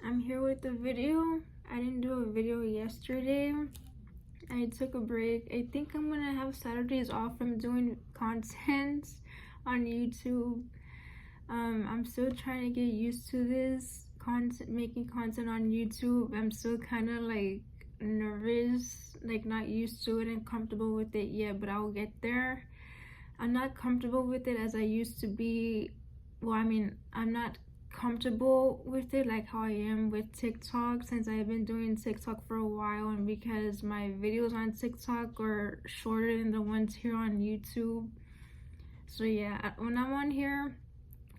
I'm here with the video. I didn't do a video yesterday. I took a break. I think I'm gonna have Saturdays off from doing content on YouTube. I'm still trying to get used to this content, making content on YouTube. I'm still kind of like nervous, like not used to it and comfortable with it yet, but I'll get there. I'm not comfortable with it as I used to be. Well, I mean, I'm not comfortable with it like how I am with TikTok, since I've been doing TikTok for a while, and because my videos on TikTok are shorter than the ones here on YouTube. So yeah, when I'm on here,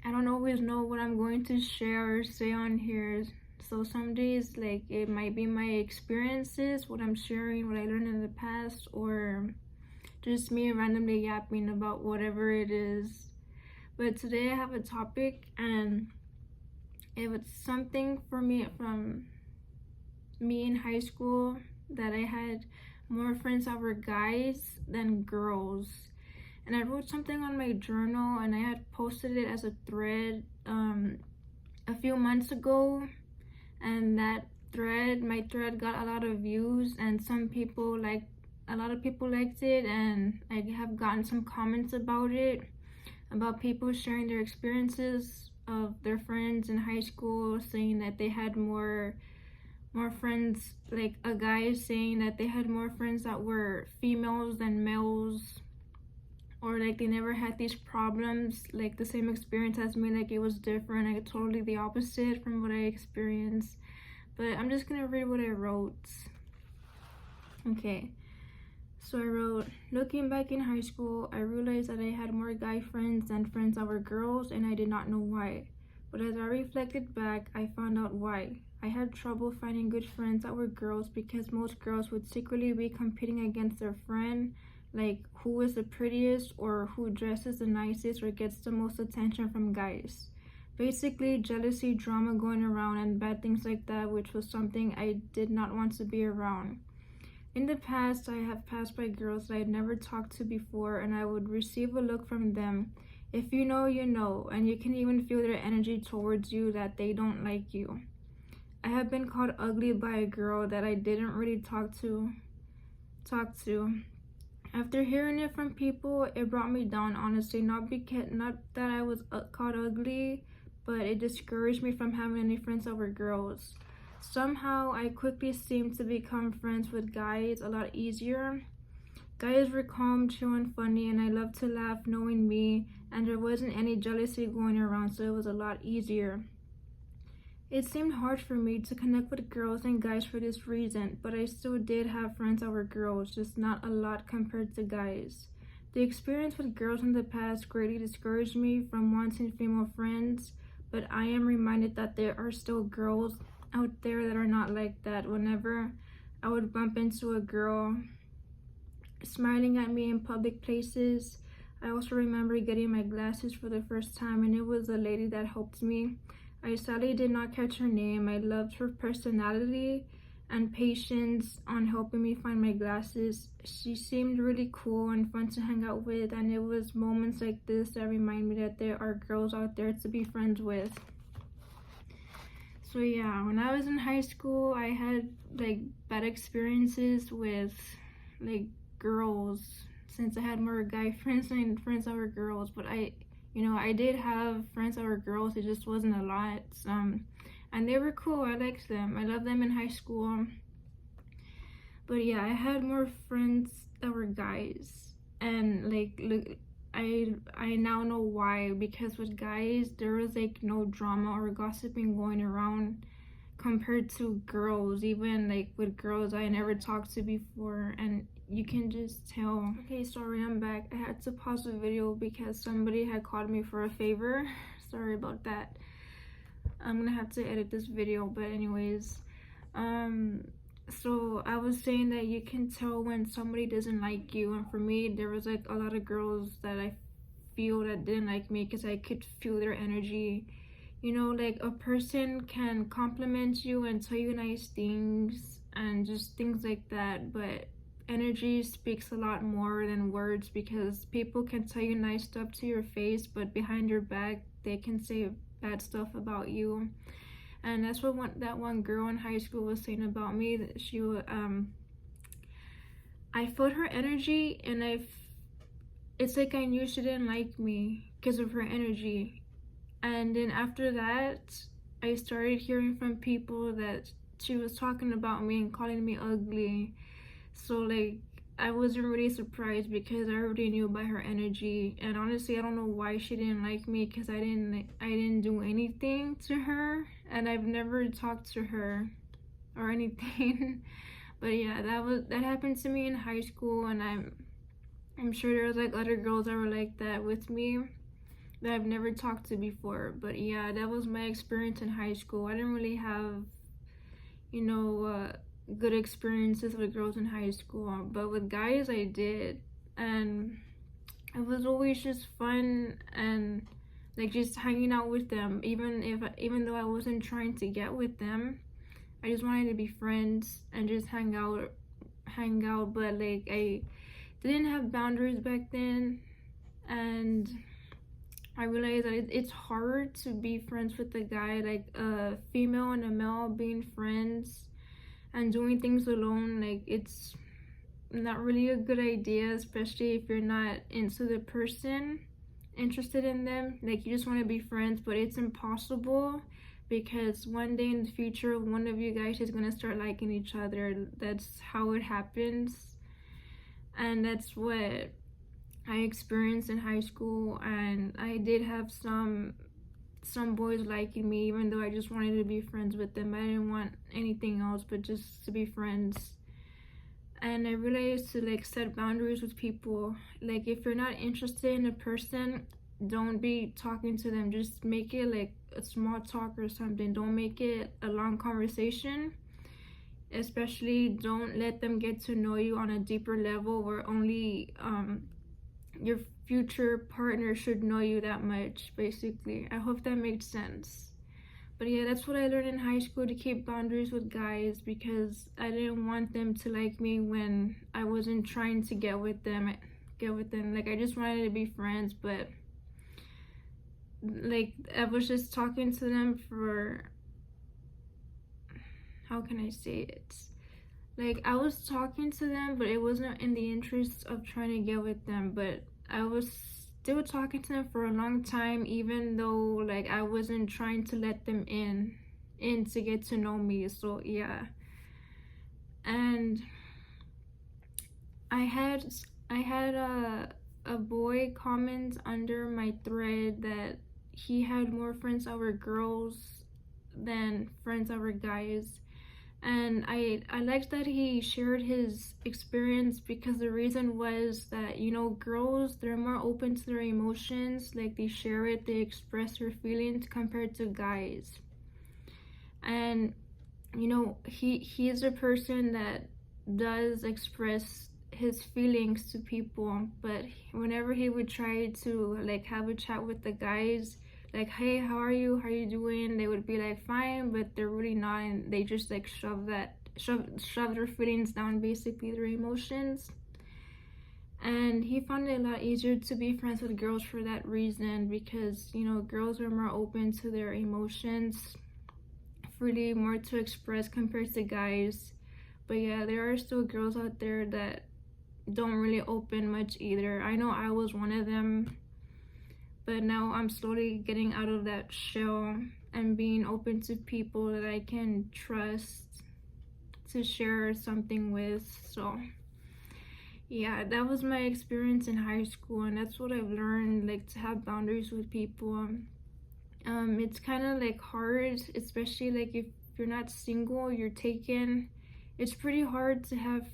I don't always know what I'm going to share or say on here. So some days, like, it might be my experiences, what I'm sharing, what I learned in the past, or just me randomly yapping about whatever it is. But today I have a topic, and it was something for me from me in high school, that I had more friends that were guys than girls. And I wrote something on my journal, and I had posted it as a thread a few months ago, and that my thread got a lot of views, and a lot of people liked it, and I have gotten some comments about it, about people sharing their experiences of their friends in high school, saying that they had more friends, like a guy saying that they had more friends that were females than males, or like they never had these problems, like the same experience as me, like it was different, like totally the opposite from what I experienced. But I'm just gonna read what I wrote. Okay. So I wrote, looking back in high school, I realized that I had more guy friends than friends that were girls, and I did not know why. But as I reflected back, I found out why. I had trouble finding good friends that were girls because most girls would secretly be competing against their friend, like who is the prettiest or who dresses the nicest or gets the most attention from guys. Basically, jealousy, drama going around, and bad things like that, which was something I did not want to be around. In the past, I have passed by girls that I had never talked to before, and I would receive a look from them. If you know, you know, and you can even feel their energy towards you, that they don't like you. I have been called ugly by a girl that I didn't really talk to. After hearing it from people, it brought me down, honestly, not that I was called ugly, but it discouraged me from having any friends that were girls. Somehow, I quickly seemed to become friends with guys a lot easier. Guys were calm, chill, and funny, and I loved to laugh knowing me, and there wasn't any jealousy going around, so it was a lot easier. It seemed hard for me to connect with girls and guys for this reason, but I still did have friends that were girls, just not a lot compared to guys. The experience with girls in the past greatly discouraged me from wanting female friends, but I am reminded that there are still girls out there that are not like that. Whenever I would bump into a girl smiling at me in public places, I also remember getting my glasses for the first time, and it was a lady that helped me. I sadly did not catch her name. I loved her personality and patience on helping me find my glasses. She seemed really cool and fun to hang out with, and it was moments like this that remind me that there are girls out there to be friends with. So yeah, when I was in high school, I had like bad experiences with like girls, since I had more guy friends than friends that were girls. But I did have friends that were girls. It just wasn't a lot. And they were cool. I liked them. I loved them in high school. But yeah, I had more friends that were guys, and like look, I now know why, because with guys there was like no drama or gossiping going around compared to girls. Even like with girls I never talked to before, and you can just tell. Okay, sorry, I'm back. I had to pause the video because somebody had called me for a favor. Sorry about that. I'm gonna have to edit this video, but anyways, so I was saying that you can tell when somebody doesn't like you, and for me there was like a lot of girls that I feel that didn't like me because I could feel their energy. Like a person can compliment you and tell you nice things and just things like that, but energy speaks a lot more than words, because people can tell you nice stuff to your face, but behind your back they can say bad stuff about you. And that's what that one girl in high school was saying about me, that she would I felt her energy, and it's like I knew she didn't like me because of her energy. And then after that, I started hearing from people that she was talking about me and calling me ugly. So like I wasn't really surprised because I already knew by her energy. And honestly, I don't know why she didn't like me, because I didn't do anything to her, and I've never talked to her or anything. But yeah, that happened to me in high school, and I'm sure there's like other girls that were like that with me that I've never talked to before. But yeah, that was my experience in high school. I didn't really have, you know, good experiences with girls in high school, but with guys I did, and it was always just fun, and like just hanging out with them, even though I wasn't trying to get with them. I just wanted to be friends and just hang out. But like I didn't have boundaries back then, and I realized that it's hard to be friends with a guy, like a female and a male being friends and doing things alone. Like it's not really a good idea, especially if you're not into the person, interested in them. Like you just want to be friends, but it's impossible, because one day in the future one of you guys is going to start liking each other. That's how it happens, and that's what I experienced in high school. And I did have some boys liking me, even though I just wanted to be friends with them. I didn't want anything else but just to be friends. And I realized to like set boundaries with people. Like if you're not interested in a person, don't be talking to them. Just make it like a small talk or something. Don't make it a long conversation. Especially don't let them get to know you on a deeper level where only your future partner should know you that much, basically. I hope that makes sense. But yeah, that's what I learned in high school, to keep boundaries with guys, because I didn't want them to like me when I wasn't trying to get with them. Like I just wanted to be friends, but like I was just talking to them for, how can I say it? Like I was talking to them, but it wasn't in the interest of trying to get with them. But I was still talking to them for a long time, even though like I wasn't trying to let them in to get to know me. So yeah. And I had a boy comment under my thread that he had more friends that were girls than friends that were guys. And I liked that he shared his experience, because the reason was that, you know, girls, they're more open to their emotions. Like they share it, they express their feelings, compared to guys. And you know, he is a person that does express his feelings to people, but whenever he would try to like have a chat with the guys, like, hey, how are you doing, they would be like, fine, but they're really not, and they just like shove their feelings down, basically their emotions. And he found it a lot easier to be friends with girls for that reason, because, you know, girls are more open to their emotions, freely, more to express, compared to guys. But yeah, there are still girls out there that don't really open much either. I know I was one of them, but now I'm slowly getting out of that shell and being open to people that I can trust to share something with. So yeah, that was my experience in high school, and that's what I've learned, like to have boundaries with people. It's kind of like hard, especially like if you're not single, you're taken. It's pretty hard to have,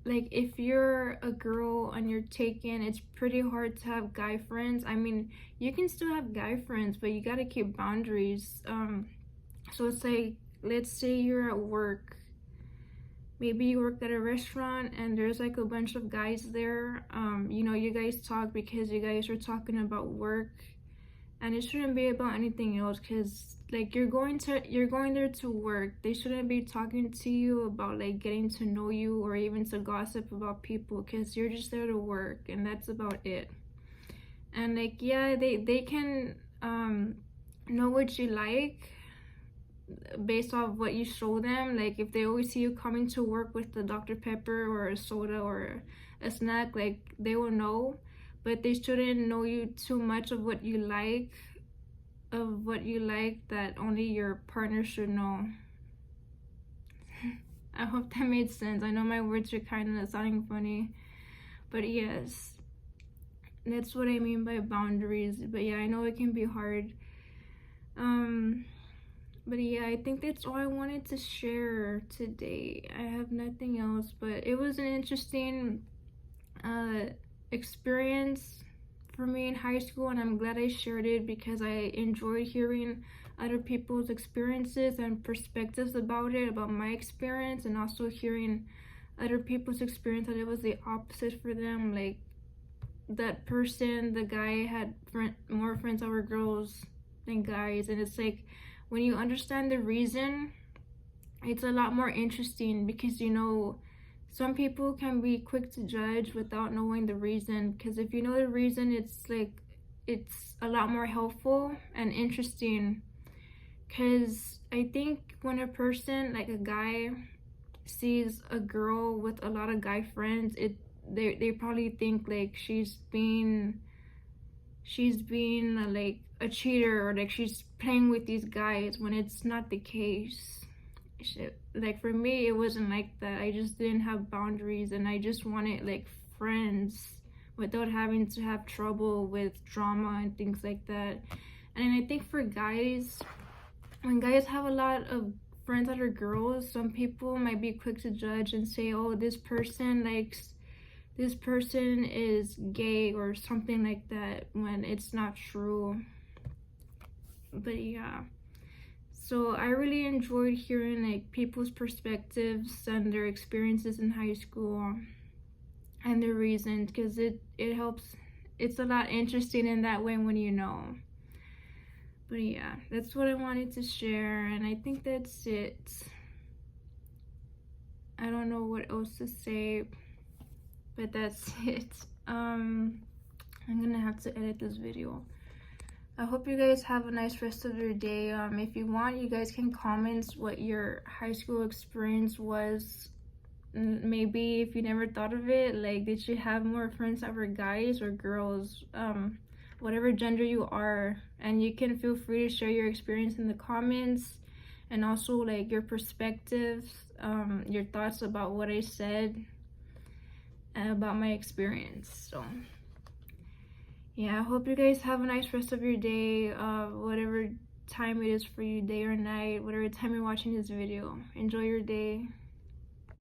like, if you're a girl and you're taken, it's pretty hard to have guy friends. I mean, you can still have guy friends, but you gotta keep boundaries. So it's like, let's say you're at work. Maybe you work at a restaurant and there's like a bunch of guys there. You know, you guys talk because you guys are talking about work, and it shouldn't be about anything else, because like you're going there to work. They shouldn't be talking to you about like getting to know you or even to gossip about people, because you're just there to work, and that's about it. And like, yeah, they can know what you like, based off what you show them. Like if they always see you coming to work with the Dr. Pepper or a soda or a snack, like they will know, but they shouldn't know you too much of what you like, that only your partner should know. I hope that made sense. I know my words are kind of sounding funny, but yes, that's what I mean by boundaries. But yeah, I know it can be hard. But yeah, I think that's all I wanted to share today. I have nothing else, but it was an interesting experience for me in high school, and I'm glad I shared it because I enjoyed hearing other people's experiences and perspectives about it, about my experience, and also hearing other people's experience that it was the opposite for them. Like that person, the guy had more friends that were girls than guys, and it's like when you understand the reason, it's a lot more interesting because you know some people can be quick to judge without knowing the reason, because if you know the reason, it's like it's a lot more helpful and interesting. Because I think when a person, like a guy, sees a girl with a lot of guy friends, they probably think like she's being like a cheater, or like she's playing with these guys, when it's not the case. Like for me, it wasn't like that. I just didn't have boundaries, and I just wanted like friends without having to have trouble with drama and things like that. And I think for guys, when guys have a lot of friends that are girls, some people might be quick to judge and say, oh, this person is gay or something like that, when it's not true. But yeah, so I really enjoyed hearing like people's perspectives and their experiences in high school and their reasons, because it helps. It's a lot interesting in that way when you know. But yeah, that's what I wanted to share, and I think that's it. I don't know what else to say, but that's it. I'm gonna have to edit this video. I hope you guys have a nice rest of your day. If you want, you guys can comment what your high school experience was. Maybe if you never thought of it, like did you have more friends that were guys or girls, whatever gender you are. And you can feel free to share your experience in the comments, and also like your perspectives, your thoughts about what I said about my experience. So yeah, I hope you guys have a nice rest of your day, whatever time it is for you, day or night, whatever time you're watching this video. Enjoy your day.